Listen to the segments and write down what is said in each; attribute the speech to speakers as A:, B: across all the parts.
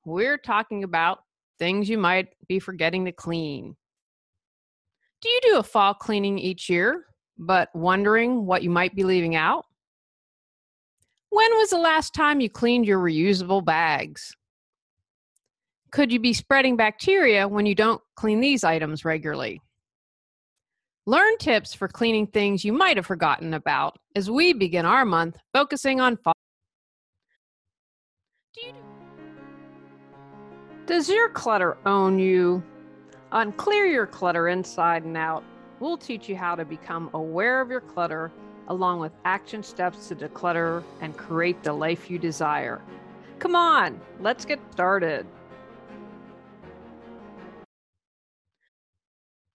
A: we're talking about things you might be forgetting to clean. Do you do a fall cleaning each year, but wondering what you might be leaving out? When was the last time you cleaned your reusable bags? Could you be spreading bacteria when you don't clean these items regularly? Learn tips for cleaning things you might have forgotten about as we begin our month focusing on fall. Does your clutter own you? On Clear Your Clutter Inside and Out, we'll teach you how to become aware of your clutter along with action steps to declutter and create the life you desire. Come on, let's get started.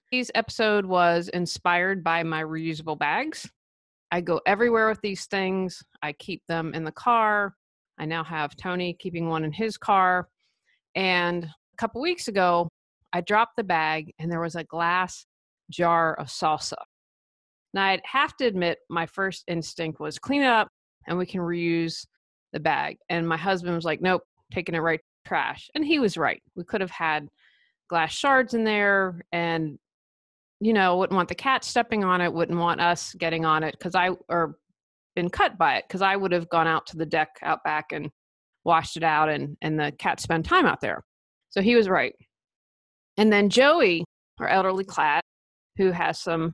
A: Today's episode was inspired by my reusable bags. I go everywhere with these things. I keep them in the car. I now have Tony keeping one in his car. And a couple weeks ago, I dropped the bag and there was a glass jar of salsa. Now, I'd have to admit, my first instinct was clean it up and we can reuse the bag. And my husband was like, nope, taking it right to trash. And he was right. We could have had glass shards in there and, wouldn't want the cat stepping on it, wouldn't want us getting on it or been cut by it because I would have gone out to the deck out back and washed it out and the cat spent time out there. So he was right. And then Joey, our elderly cat, who has some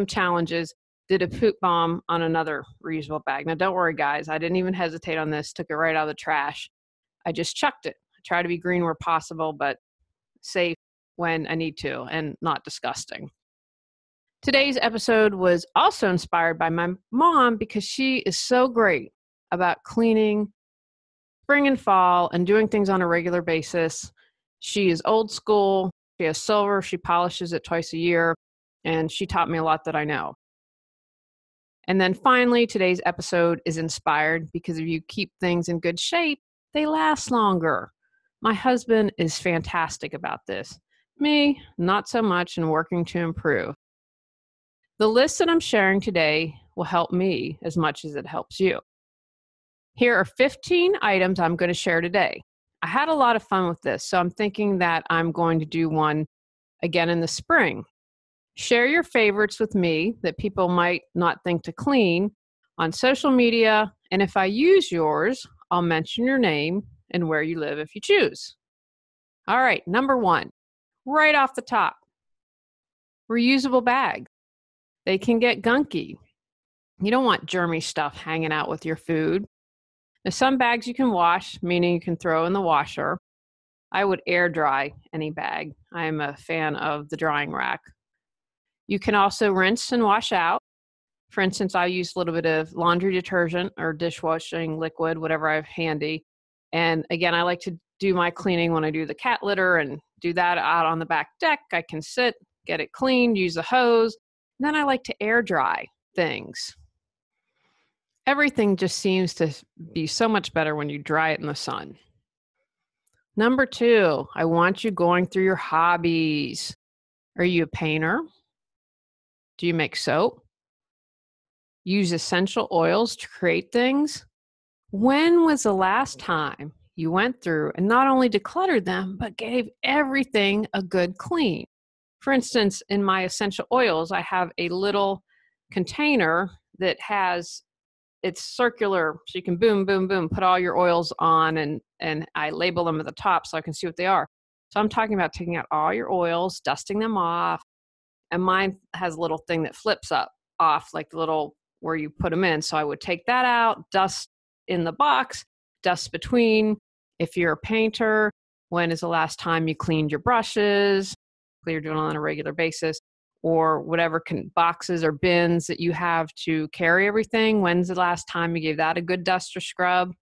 A: challenges, did a poop bomb on another reusable bag. Now, don't worry, guys. I didn't even hesitate on this. Took it right out of the trash. I just chucked it. I try to be green where possible, but safe when I need to and not disgusting. Today's episode was also inspired by my mom because she is so great about cleaning spring and fall and doing things on a regular basis. She is old school. She has silver. She polishes it twice a year. And she taught me a lot that I know. And then finally, today's episode is inspired because if you keep things in good shape, they last longer. My husband is fantastic about this. Me, not so much, and working to improve. The list that I'm sharing today will help me as much as it helps you. Here are 15 items I'm going to share today. I had a lot of fun with this, so I'm thinking that I'm going to do one again in the spring. Share your favorites with me that people might not think to clean on social media, and if I use yours, I'll mention your name and where you live if you choose. All right, number 1, right off the top, reusable bags. They can get gunky. You don't want germy stuff hanging out with your food. Now, some bags you can wash, meaning you can throw in the washer. I would air dry any bag. I'm a fan of the drying rack. You can also rinse and wash out. For instance, I use a little bit of laundry detergent or dishwashing liquid, whatever I have handy. And again, I like to do my cleaning when I do the cat litter and do that out on the back deck. I can sit, get it cleaned, use a hose. And then I like to air dry things. Everything just seems to be so much better when you dry it in the sun. Number 2, I want you going through your hobbies. Are you a painter? Do you make soap? Use essential oils to create things? When was the last time you went through and not only decluttered them, but gave everything a good clean? For instance, in my essential oils, I have a little container that it's circular, so you can boom, boom, boom, put all your oils on, and I label them at the top so I can see what they are. So I'm talking about taking out all your oils, dusting them off, and mine has a little thing that flips off, like the little where you put them in. So I would take that out, dust in the box, dust between. If you're a painter, when is the last time you cleaned your brushes? You're doing it on a regular basis, or whatever boxes or bins that you have to carry everything. When's the last time you gave that a good dust or scrub?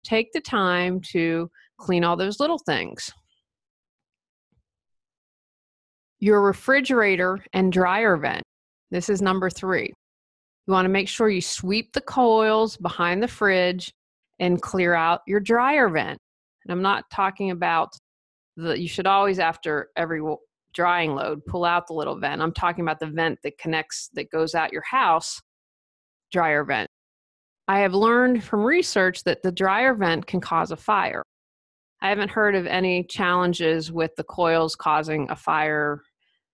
A: Take the time to clean all those little things. Your refrigerator and dryer vent. This is number 3. You want to make sure you sweep the coils behind the fridge and clear out your dryer vent. And I'm not talking about you should always, after every drying load, pull out the little vent. I'm talking about the vent that goes out your house, dryer vent. I have learned from research that the dryer vent can cause a fire. I haven't heard of any challenges with the coils causing a fire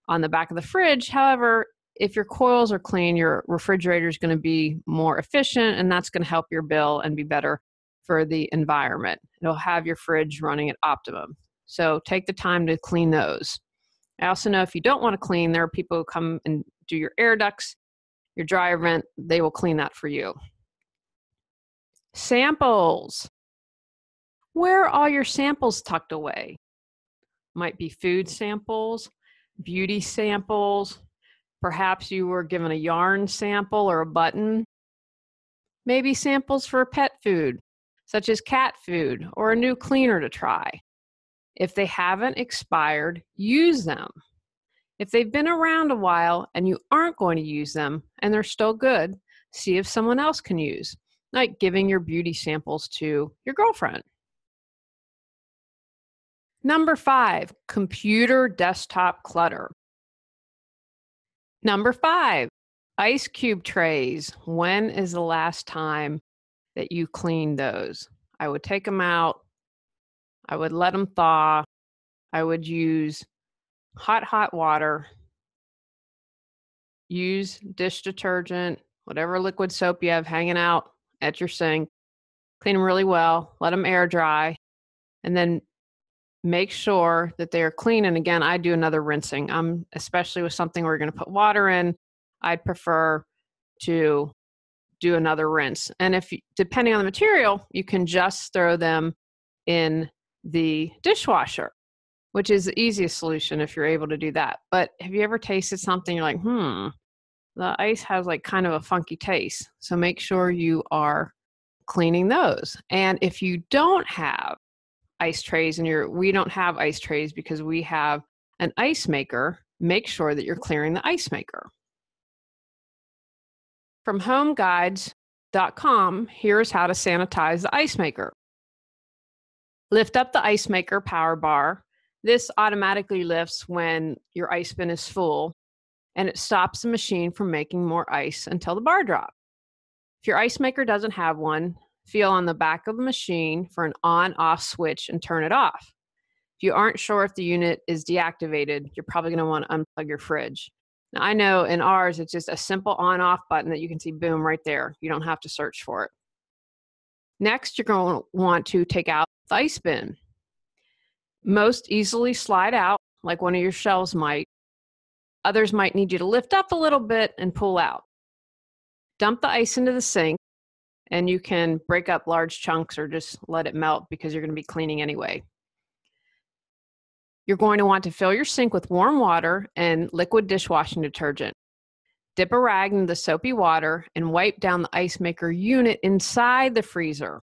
A: on the back of the fridge. However, if your coils are clean, your refrigerator is going to be more efficient, and that's going to help your bill and be better for the environment. It'll have your fridge running at optimum. So take the time to clean those. I also know if you don't want to clean, there are people who come and do your air ducts, your dryer vent, they will clean that for you. Samples. Where are all your samples tucked away? Might be food samples, beauty samples. Perhaps you were given a yarn sample or a button. Maybe samples for pet food, such as cat food or a new cleaner to try. If they haven't expired, use them. If they've been around a while and you aren't going to use them and they're still good, see if someone else can use, like giving your beauty samples to your girlfriend. Number 5, computer desktop clutter. Number 5, ice cube trays. When is the last time that you cleaned those? I would take them out. I would let them thaw. I would use hot water. Use dish detergent, whatever liquid soap you have hanging out at your sink. Clean them really well. Let them air dry. And then make sure that they are clean. And again, I do another rinsing. Especially with something where you're going to put water in, I'd prefer to do another rinse. And depending on the material, you can just throw them in the dishwasher, which is the easiest solution if you're able to do that. But have you ever tasted something you're like, the ice has like kind of a funky taste. So make sure you are cleaning those. And if you don't have ice trays we don't have ice trays because we have an ice maker, make sure that you're clearing the ice maker. From homeguides.com, here's how to sanitize the ice maker. Lift up the ice maker power bar. This automatically lifts when your ice bin is full, and it stops the machine from making more ice until the bar drops. If your ice maker doesn't have one, feel on the back of the machine for an on-off switch and turn it off. If you aren't sure if the unit is deactivated, you're probably going to want to unplug your fridge. Now, I know in ours, it's just a simple on-off button that you can see, boom, right there. You don't have to search for it. Next, you're going to want to take out the ice bin. Most easily slide out, like one of your shelves might. Others might need you to lift up a little bit and pull out. Dump the ice into the sink, and you can break up large chunks or just let it melt because you're going to be cleaning anyway. You're going to want to fill your sink with warm water and liquid dishwashing detergent. Dip a rag into the soapy water and wipe down the ice maker unit inside the freezer.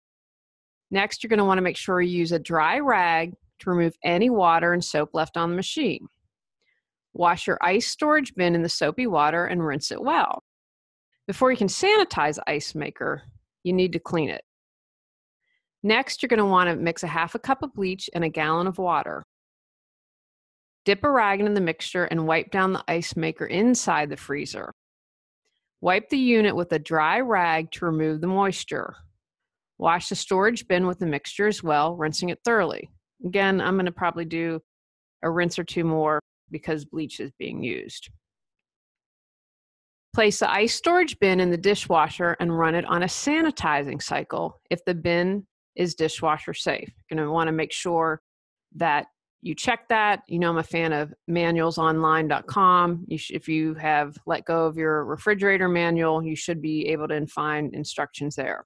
A: Next, you're going to want to make sure you use a dry rag to remove any water and soap left on the machine. Wash your ice storage bin in the soapy water and rinse it well. Before you can sanitize the ice maker, you need to clean it. Next, you're going to want to mix a half a cup of bleach and a gallon of water. Dip a rag into the mixture and wipe down the ice maker inside the freezer. Wipe the unit with a dry rag to remove the moisture. Wash the storage bin with the mixture as well, rinsing it thoroughly. Again, I'm going to probably do a rinse or two more because bleach is being used. Place the ice storage bin in the dishwasher and run it on a sanitizing cycle if the bin is dishwasher safe. You're going to want to make sure that you check that. You know, I'm a fan of manualsonline.com. If you have let go of your refrigerator manual, you should be able to find instructions there.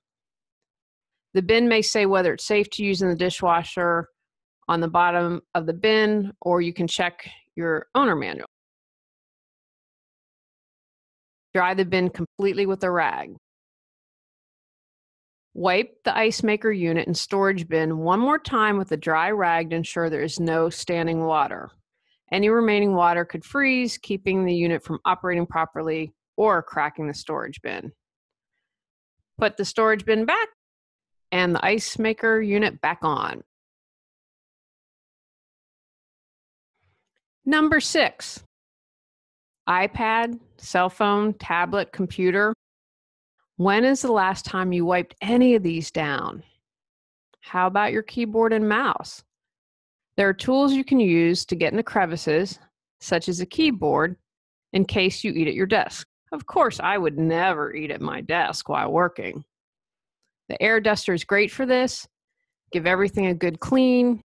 A: The bin may say whether it's safe to use in the dishwasher on the bottom of the bin, or you can check your owner manual. Dry the bin completely with a rag. Wipe the ice maker unit and storage bin one more time with a dry rag to ensure there is no standing water. Any remaining water could freeze, keeping the unit from operating properly or cracking the storage bin. Put the storage bin back and the ice maker unit back on. Number 6, iPad, cell phone, tablet, computer. When is the last time you wiped any of these down? How about your keyboard and mouse? There are tools you can use to get into crevices, such as a keyboard, in case you eat at your desk. Of course, I would never eat at my desk while working. The air duster is great for this. Give everything a good clean.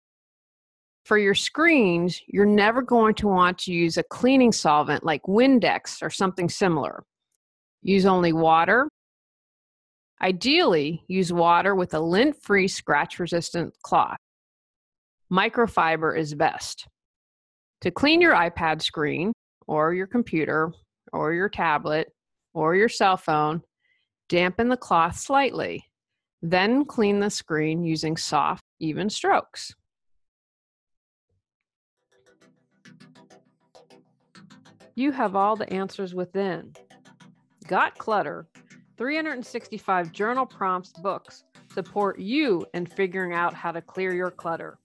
A: For your screens, you're never going to want to use a cleaning solvent like Windex or something similar. Use only water. Ideally, use water with a lint-free, scratch-resistant cloth. Microfiber is best. To clean your iPad screen, or your computer, or your tablet, or your cell phone, dampen the cloth slightly. Then clean the screen using soft, even strokes. You have all the answers within. Got Clutter, 365 journal prompts books support you in figuring out how to clear your clutter.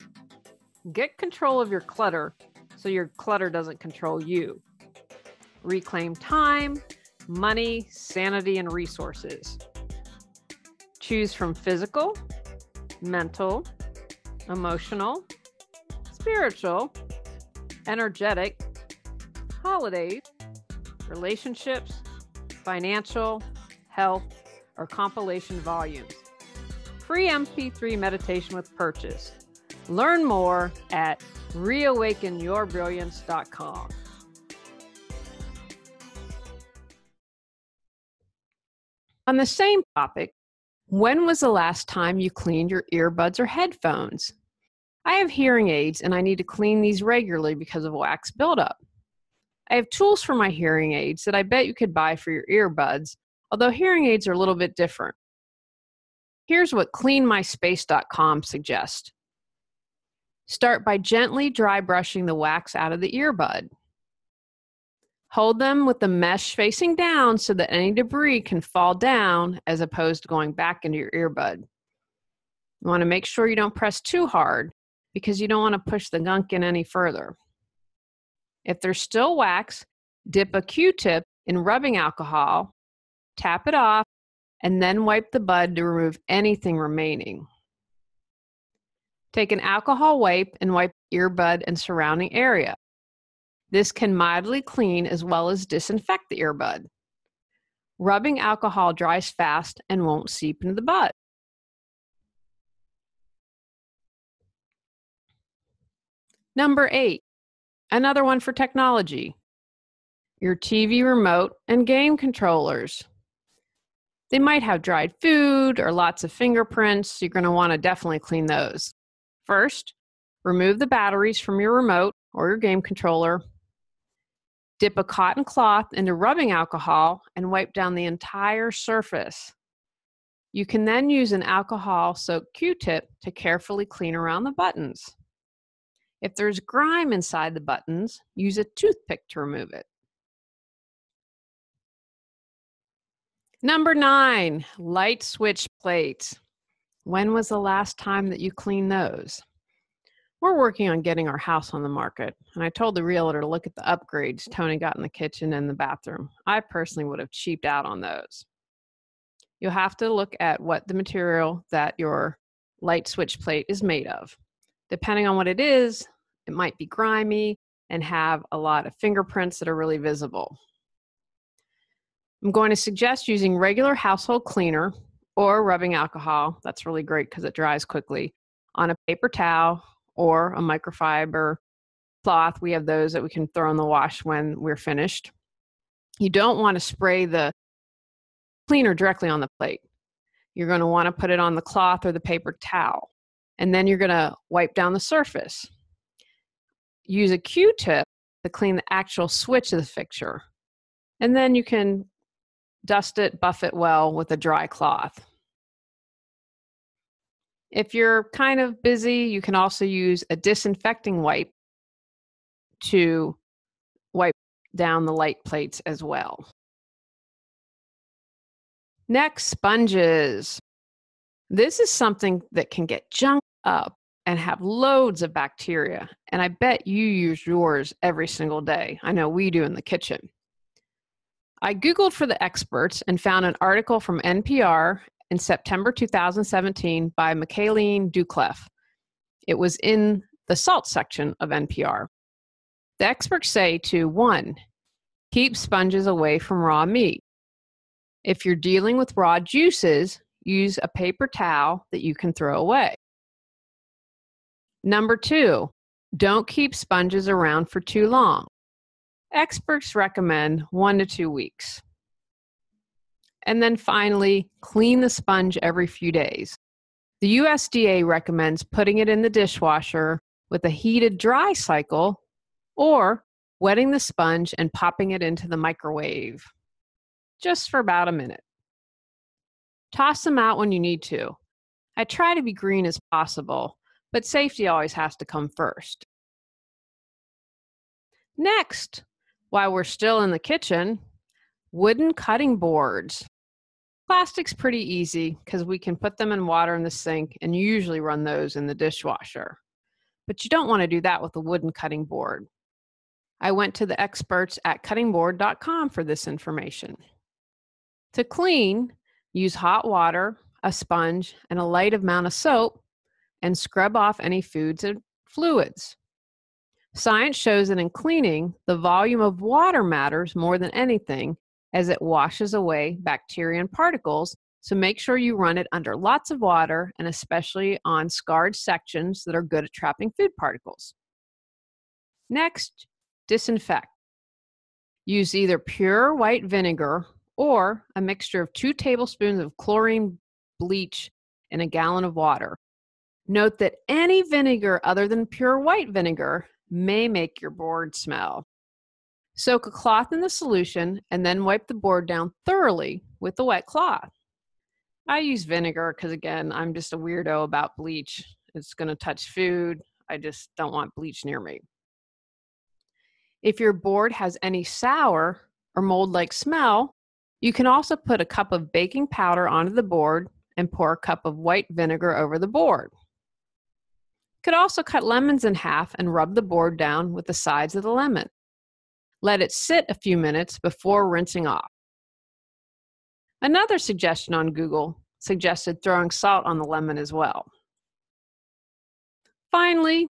A: Get control of your clutter so your clutter doesn't control you. Reclaim time, money, sanity, and resources. Choose from physical, mental, emotional, spiritual, energetic, holidays, relationships, financial, health, or compilation volumes. Free MP3 meditation with purchase. Learn more at reawakenyourbrilliance.com. On the same topic, when was the last time you cleaned your earbuds or headphones? I have hearing aids and I need to clean these regularly because of wax buildup. I have tools for my hearing aids that I bet you could buy for your earbuds, although hearing aids are a little bit different. Here's what cleanmyspace.com suggests. Start by gently dry brushing the wax out of the earbud. Hold them with the mesh facing down so that any debris can fall down as opposed to going back into your earbud. You want to make sure you don't press too hard because you don't want to push the gunk in any further. If there's still wax, dip a Q-tip in rubbing alcohol, tap it off, and then wipe the bud to remove anything remaining. Take an alcohol wipe and wipe the earbud and surrounding area. This can mildly clean as well as disinfect the earbud. Rubbing alcohol dries fast and won't seep into the bud. Number 8, another one for technology. Your TV remote and game controllers. They might have dried food or lots of fingerprints. You're going to want to definitely clean those. First, remove the batteries from your remote or your game controller. Dip a cotton cloth into rubbing alcohol and wipe down the entire surface. You can then use an alcohol-soaked Q-tip to carefully clean around the buttons. If there's grime inside the buttons, use a toothpick to remove it. Number 9, light switch plates. When was the last time that you cleaned those? We're working on getting our house on the market, and I told the realtor to look at the upgrades Tony got in the kitchen and the bathroom. I personally would have cheaped out on those. You'll have to look at what the material that your light switch plate is made of. Depending on what it is, it might be grimy and have a lot of fingerprints that are really visible. I'm going to suggest using regular household cleaner or rubbing alcohol. That's really great because it dries quickly on a paper towel or a microfiber cloth. We have those that we can throw in the wash when we're finished. You don't want to spray the cleaner directly on the plate. You're going to want to put it on the cloth or the paper towel, and then you're going to wipe down the surface. Use a Q-tip to clean the actual switch of the fixture, and then you can dust it, buff it well with a dry cloth. If you're kind of busy, you can also use a disinfecting wipe to wipe down the light plates as well. Next, sponges. This is something that can get junked up and have loads of bacteria, and I bet you use yours every single day. I know we do in the kitchen. I Googled for the experts and found an article from NPR in September 2017 by Michaeline Duclef. It was in the salt section of NPR. The experts say to 1, keep sponges away from raw meat. If you're dealing with raw juices, use a paper towel that you can throw away. Number 2, don't keep sponges around for too long. Experts recommend 1 to 2 weeks. And then finally, clean the sponge every few days. The USDA recommends putting it in the dishwasher with a heated dry cycle or wetting the sponge and popping it into the microwave, just for about a minute. Toss them out when you need to. I try to be green as possible, but safety always has to come first. Next, while we're still in the kitchen, wooden cutting boards. Plastic's pretty easy because we can put them in water in the sink and usually run those in the dishwasher. But you don't want to do that with a wooden cutting board. I went to the experts at cuttingboard.com for this information. To clean, use hot water, a sponge, and a light amount of soap, and scrub off any foods and fluids. Science shows that in cleaning, the volume of water matters more than anything as it washes away bacteria and particles, so make sure you run it under lots of water and especially on scarred sections that are good at trapping food particles. Next, disinfect. Use either pure white vinegar or a mixture of 2 tablespoons of chlorine bleach in a gallon of water. Note that any vinegar other than pure white vinegar may make your board smell. Soak a cloth in the solution and then wipe the board down thoroughly with a wet cloth. I use vinegar because, again, I'm just a weirdo about bleach. It's going to touch food. I just don't want bleach near me. If your board has any sour or mold-like smell, you can also put a cup of baking powder onto the board and pour a cup of white vinegar over the board. You could also cut lemons in half and rub the board down with the sides of the lemon. Let it sit a few minutes before rinsing off. Another suggestion on Google suggested throwing salt on the lemon as well. Finally,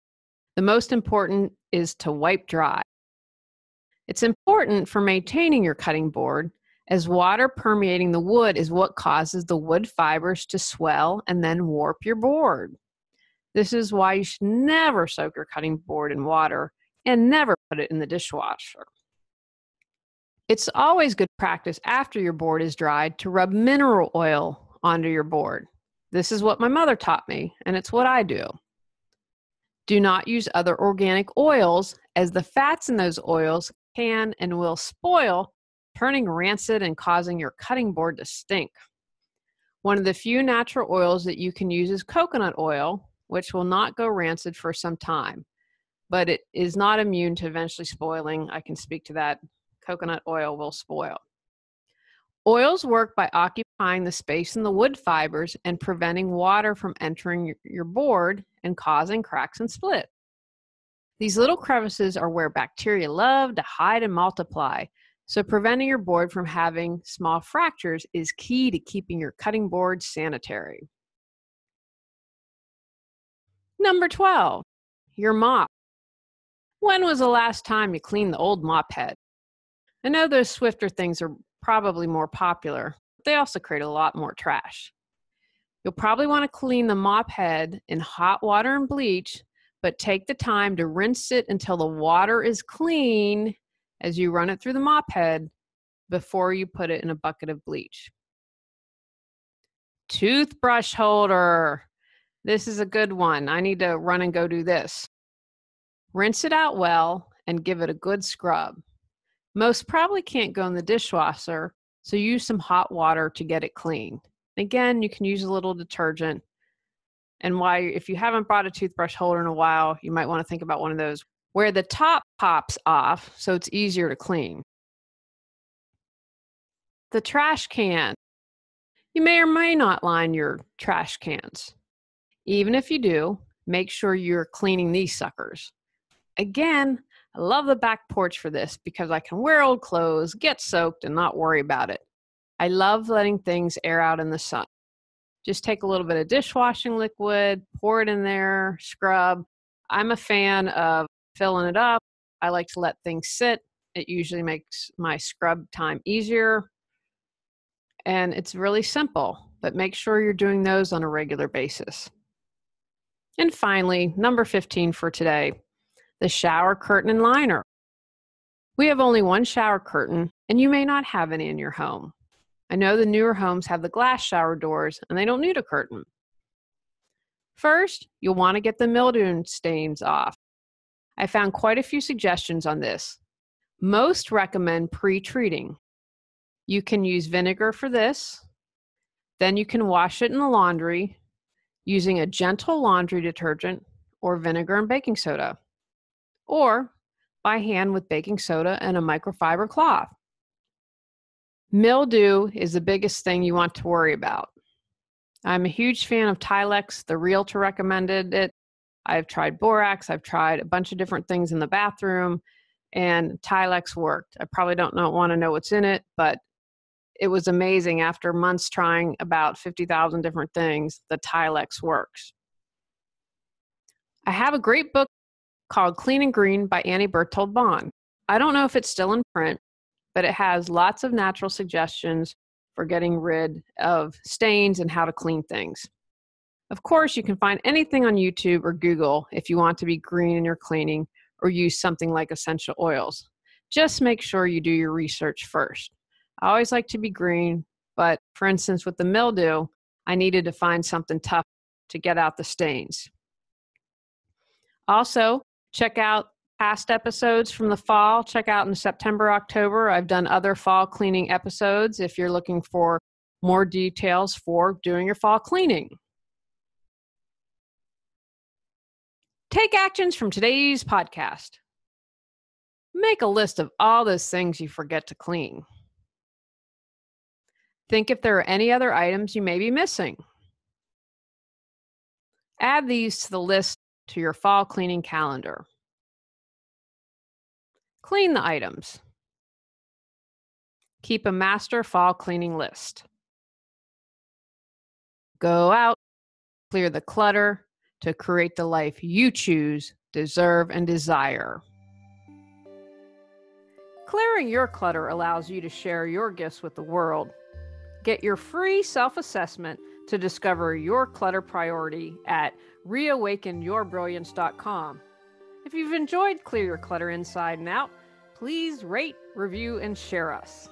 A: the most important is to wipe dry. It's important for maintaining your cutting board, as water permeating the wood is what causes the wood fibers to swell and then warp your board. This is why you should never soak your cutting board in water and never put it in the dishwasher. It's always good practice after your board is dried to rub mineral oil onto your board. This is what my mother taught me, and it's what I do. Do not use other organic oils, as the fats in those oils can and will spoil, turning rancid and causing your cutting board to stink. One of the few natural oils that you can use is coconut oil, which will not go rancid for some time, but it is not immune to eventually spoiling. I can speak to that. Coconut oil will spoil. Oils work by occupying the space in the wood fibers and preventing water from entering your board and causing cracks and split. These little crevices are where bacteria love to hide and multiply, so preventing your board from having small fractures is key to keeping your cutting board sanitary. Number 12, your mop. When was the last time you cleaned the old mop head? I know those Swiffer things are probably more popular, but they also create a lot more trash. You'll probably want to clean the mop head in hot water and bleach, but take the time to rinse it until the water is clean as you run it through the mop head before you put it in a bucket of bleach. Toothbrush holder. This is a good one. I need to run and go do this. Rinse it out well and give it a good scrub. Most probably can't go in the dishwasher, so use some hot water to get it clean. Again, you can use a little detergent. And if you haven't bought a toothbrush holder in a while, you might want to think about one of those where the top pops off so it's easier to clean. The trash can. You may or may not line your trash cans. Even if you do, make sure you're cleaning these suckers. Again, I love the back porch for this because I can wear old clothes, get soaked, and not worry about it. I love letting things air out in the sun. Just take a little bit of dishwashing liquid, pour it in there, scrub. I'm a fan of filling it up. I like to let things sit. It usually makes my scrub time easier. And it's really simple, but make sure you're doing those on a regular basis. And finally, number 15 for today, the shower curtain and liner. We have only one shower curtain, and you may not have any in your home. I know the newer homes have the glass shower doors, and they don't need a curtain. First, you'll want to get the mildew stains off. I found quite a few suggestions on this. Most recommend pre-treating. You can use vinegar for this. Then you can wash it in the laundry using a gentle laundry detergent or vinegar and baking soda, or by hand with baking soda and a microfiber cloth. Mildew is the biggest thing you want to worry about. I'm a huge fan of Tilex. The realtor recommended it. I've tried borax. I've tried a bunch of different things in the bathroom, and Tilex worked. I probably don't want to know what's in it, but it was amazing. After months trying about 50,000 different things, the Tilex works. I have a great book called Clean and Green by Annie Berthold Bond. I don't know if it's still in print, but it has lots of natural suggestions for getting rid of stains and how to clean things. Of course, you can find anything on YouTube or Google if you want to be green in your cleaning or use something like essential oils. Just make sure you do your research first. I always like to be green, but for instance, with the mildew, I needed to find something tough to get out the stains. Also, check out past episodes from the fall. Check out in September, October. I've done other fall cleaning episodes if you're looking for more details for doing your fall cleaning. Take actions from today's podcast. Make a list of all those things you forget to clean. Think if there are any other items you may be missing. Add these to the list to your fall cleaning calendar. Clean the items. Keep a master fall cleaning list. Go out, clear the clutter to create the life you choose, deserve, and desire. Clearing your clutter allows you to share your gifts with the world. Get your free self-assessment to discover your clutter priority at reawakenyourbrilliance.com. If you've enjoyed Clear Your Clutter Inside and Out, please rate, review, and share us.